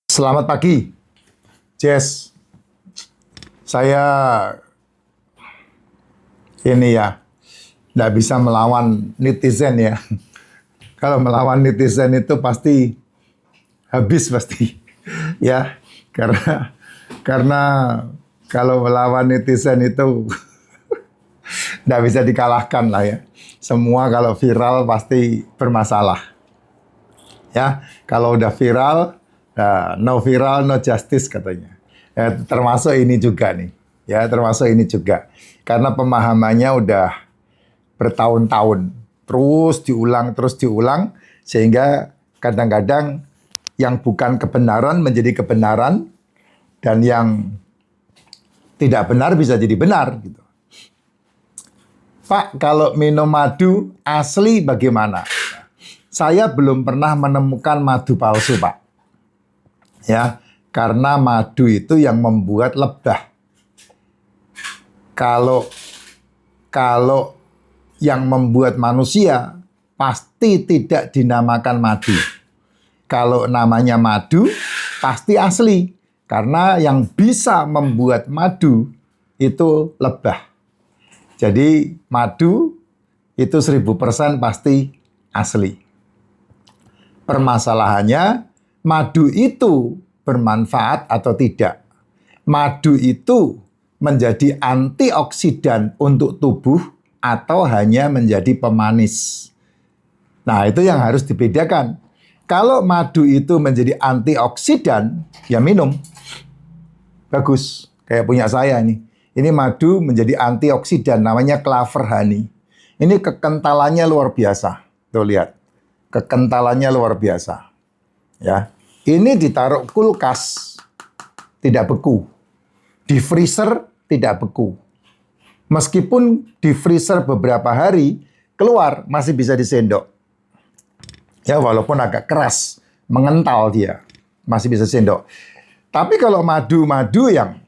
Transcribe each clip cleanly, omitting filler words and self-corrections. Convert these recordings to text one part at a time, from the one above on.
Selamat pagi, Jess. Saya ini ya, nggak bisa melawan netizen ya. Kalau melawan netizen itu pasti habis pasti, ya. Karena kalau melawan netizen itu nggak bisa dikalahkan lah ya. Semua kalau viral pasti bermasalah. Ya, kalau udah viral, no viral, no justice katanya. Ya, termasuk ini juga nih. Ya, termasuk ini juga. Karena pemahamannya udah bertahun-tahun. Terus diulang, sehingga kadang-kadang yang bukan kebenaran menjadi kebenaran, dan yang tidak benar bisa jadi benar. Gitu. Pak, kalau minum madu asli bagaimana? Saya belum pernah menemukan madu palsu, Pak. Ya, karena madu itu yang membuat lebah. Kalau yang membuat manusia pasti tidak dinamakan madu. Kalau namanya madu pasti asli, karena yang bisa membuat madu itu lebah. Jadi madu itu 1000% pasti asli. Permasalahannya, madu itu bermanfaat atau tidak. Madu itu menjadi antioksidan untuk tubuh atau hanya menjadi pemanis. Nah, itu yang harus dibedakan. Kalau madu itu menjadi antioksidan, ya minum. Bagus, kayak punya saya nih. Ini madu menjadi antioksidan, namanya Clover Honey. Ini kekentalannya luar biasa. Tuh lihat, kekentalannya luar biasa. Ya, ini ditaruh kulkas, tidak beku. Di freezer, tidak beku. Meskipun di freezer beberapa hari, keluar masih bisa disendok. Ya, walaupun agak keras, mengental dia, masih bisa sendok. Tapi kalau madu-madu yang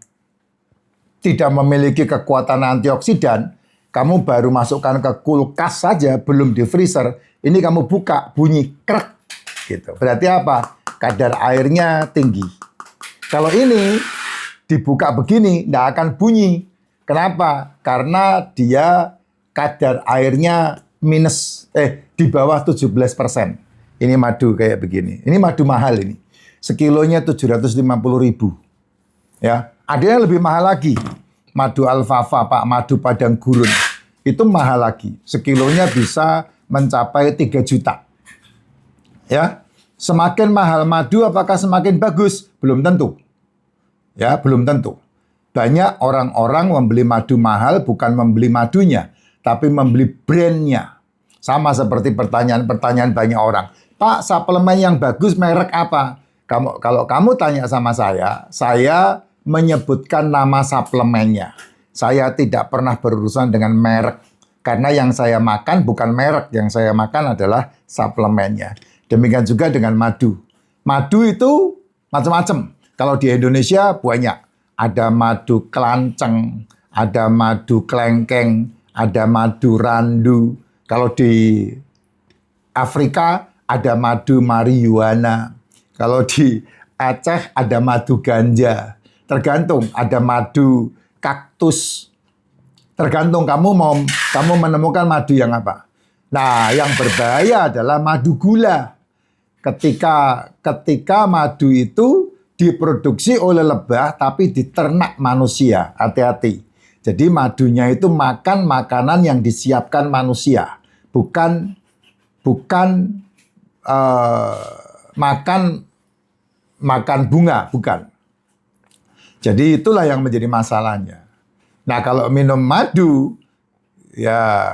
tidak memiliki kekuatan antioksidan, kamu baru masukkan ke kulkas saja, belum di freezer, ini kamu buka, bunyi krek. Gitu. Berarti apa? Kadar airnya tinggi. Kalau ini dibuka begini, tidak akan bunyi. Kenapa? Karena dia kadar airnya di bawah 17%. Ini madu kayak begini. Ini madu mahal ini. Sekilonya 750.000. Ya, ada yang lebih mahal lagi. Madu alfalfa, Pak, madu padang gurun. Itu mahal lagi. Sekilonya bisa mencapai 3 juta. Ya, semakin mahal madu apakah semakin bagus? Belum tentu. Ya, belum tentu. Banyak orang-orang membeli madu mahal bukan membeli madunya, tapi membeli brandnya. Sama seperti pertanyaan banyak orang. Pak, suplemen yang bagus merek apa? Kalau kamu tanya sama saya menyebutkan nama suplemennya. Saya tidak pernah berurusan dengan merek. Karena yang saya makan bukan merek, yang saya makan adalah suplemennya. Demikian juga dengan madu. Madu itu macam-macam. Kalau di Indonesia banyak. Ada madu kelanceng, ada madu kelengkeng, ada madu randu. Kalau di Afrika ada madu marijuana. Kalau di Aceh ada madu ganja. Tergantung, ada madu kaktus. Tergantung kamu menemukan madu yang apa. Nah, yang berbahaya adalah madu gula. Ketika madu itu diproduksi oleh lebah tapi diternak manusia. Hati-hati. Jadi madunya itu makan makanan yang disiapkan manusia. Bukan makan bunga, bukan. Jadi itulah yang menjadi masalahnya. Nah, kalau minum madu, ya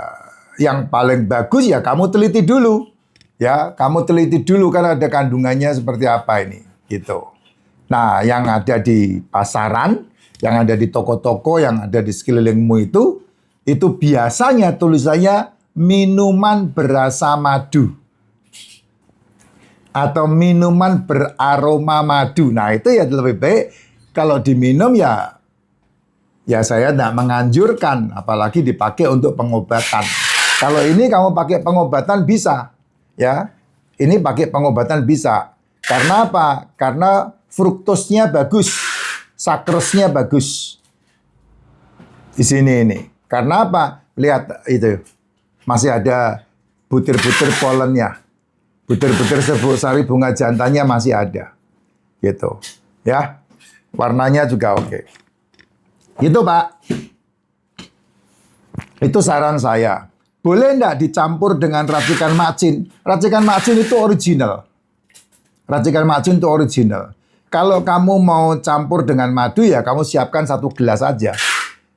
yang paling bagus ya kamu teliti dulu. Ya, kamu teliti dulu kan ada kandungannya seperti apa ini, gitu. Nah, yang ada di pasaran, yang ada di toko-toko, yang ada di sekelilingmu itu biasanya tulisannya minuman berasa madu. Atau minuman beraroma madu. Nah, itu ya lebih baik kalau diminum ya saya tidak menganjurkan, apalagi dipakai untuk pengobatan. Kalau ini kamu pakai pengobatan bisa. Ya, ini pakai pengobatan bisa. Karena apa? Karena fruktosnya bagus, sakrosnya bagus. Di sini ini. Karena apa? Lihat itu. Masih ada butir-butir polennya. Butir-butir sari bunga jantannya masih ada. Gitu. Ya. Warnanya juga oke. Gitu, Pak. Itu saran saya. Boleh enggak dicampur dengan racikan macin? Racikan macin itu original. Racikan macin itu original. Kalau kamu mau campur dengan madu ya kamu siapkan 1 gelas aja.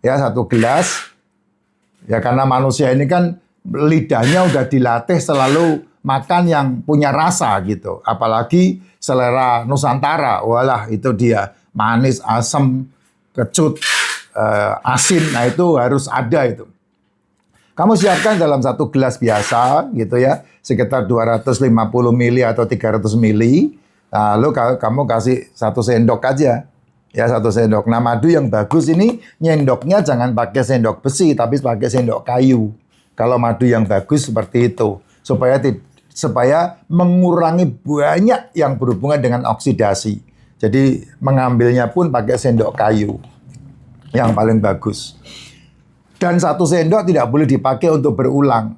Ya 1 gelas. Ya karena manusia ini kan lidahnya udah dilatih selalu makan yang punya rasa gitu. Apalagi selera Nusantara. Walah itu dia manis, asam, kecut, asin. Nah itu harus ada itu. Kamu siapkan dalam 1 gelas biasa gitu ya, sekitar 250 ml atau 300 ml. Lalu kamu kasih 1 sendok aja. Ya 1 sendok. Nah madu yang bagus ini nyendoknya jangan pakai sendok besi tapi pakai sendok kayu. Kalau madu yang bagus seperti itu supaya mengurangi banyak yang berhubungan dengan oksidasi. Jadi mengambilnya pun pakai sendok kayu yang paling bagus. Dan 1 sendok tidak boleh dipakai untuk berulang.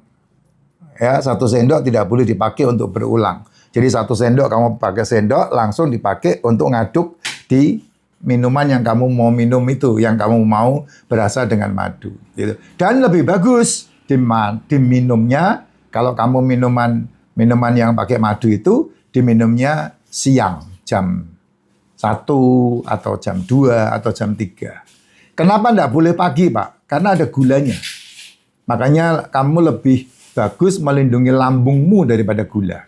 Ya, 1 sendok tidak boleh dipakai untuk berulang. Jadi 1 sendok kamu pakai sendok langsung dipakai untuk ngaduk di minuman yang kamu mau minum itu, yang kamu mau berasal dengan madu. Gitu. Dan lebih bagus diminumnya kalau kamu minuman yang pakai madu itu diminumnya siang jam 1 atau jam 2 atau jam 3. Kenapa enggak boleh pagi, Pak? Karena ada gulanya. Makanya kamu lebih bagus melindungi lambungmu daripada gula.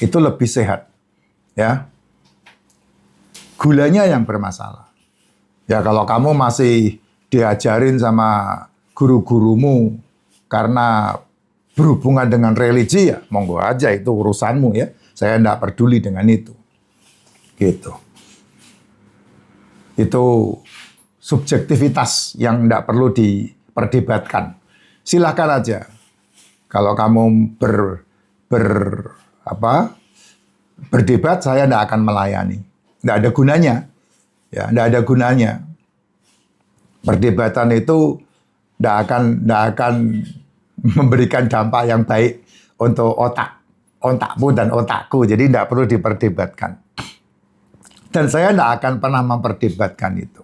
Itu lebih sehat. Ya. Gulanya yang bermasalah. Ya kalau kamu masih diajarin sama guru-gurumu karena berhubungan dengan religi ya monggo aja itu urusanmu ya. Saya enggak peduli dengan itu. Gitu. Itu subjektivitas yang tidak perlu diperdebatkan. Silahkan aja. Kalau kamu berdebat, saya tidak akan melayani. Tidak ada gunanya. Ya, tidak ada gunanya. Perdebatan itu tidak akan memberikan dampak yang baik untuk otakmu dan otakku. Jadi tidak perlu diperdebatkan. Dan saya tidak akan pernah memperdebatkan itu.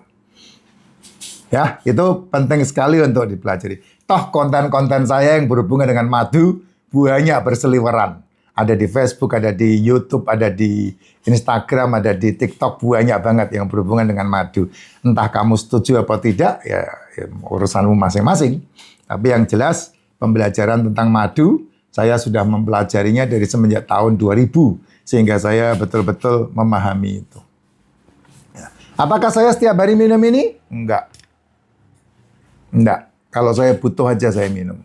Ya, itu penting sekali untuk dipelajari. Toh konten-konten saya yang berhubungan dengan madu banyak berseliweran. Ada di Facebook, ada di YouTube, ada di Instagram, ada di TikTok, banyak banget yang berhubungan dengan madu. Entah kamu setuju atau tidak, ya urusanmu masing-masing. Tapi yang jelas pembelajaran tentang madu saya sudah mempelajarinya dari semenjak tahun 2000 sehingga saya betul-betul memahami itu. Ya. Apakah saya setiap hari minum ini? Enggak. Enggak. Kalau saya butuh aja saya minum.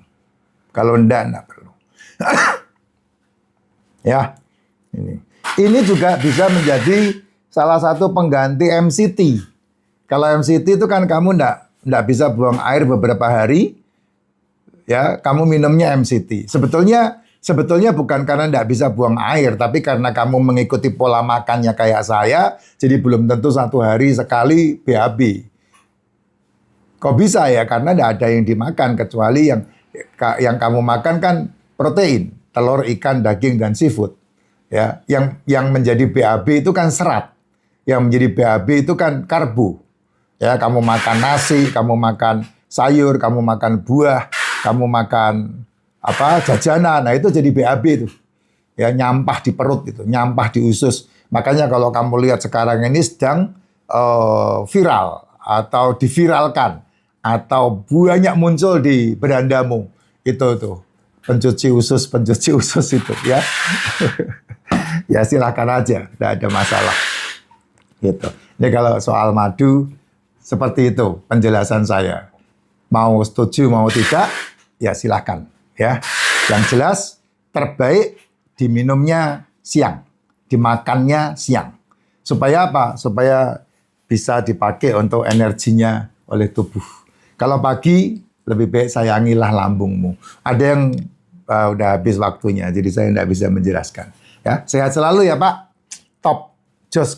Kalau enggak perlu. Ya. Ini juga bisa menjadi salah satu pengganti MCT. Kalau MCT itu kan kamu enggak bisa buang air beberapa hari. Ya, kamu minumnya MCT. Sebetulnya bukan karena enggak bisa buang air, tapi karena kamu mengikuti pola makannya kayak saya, jadi belum tentu 1 hari sekali BAB. Kok bisa ya? Karena tidak ada yang dimakan kecuali yang kamu makan kan protein, telur, ikan, daging dan seafood. Ya, yang menjadi BAB itu kan serat. Yang menjadi BAB itu kan karbo. Ya, kamu makan nasi, kamu makan sayur, kamu makan buah, kamu makan jajanan. Nah, itu jadi BAB itu. Ya, nyampah di perut itu, nyampah di usus. Makanya kalau kamu lihat sekarang ini sedang viral atau diviralkan atau banyak muncul di berandamu itu tuh pencuci usus itu ya. Ya silakan aja, tidak ada masalah gitu. Ini kalau soal madu seperti itu penjelasan saya. Mau setuju mau tidak ya silakan ya. Yang jelas terbaik diminumnya siang, dimakannya siang. Supaya apa? Supaya bisa dipakai untuk energinya oleh tubuh. Kalau pagi, lebih baik sayangilah lambungmu. Ada yang udah habis waktunya, jadi saya tidak bisa menjelaskan. Ya, sehat selalu ya Pak. Top. Jos.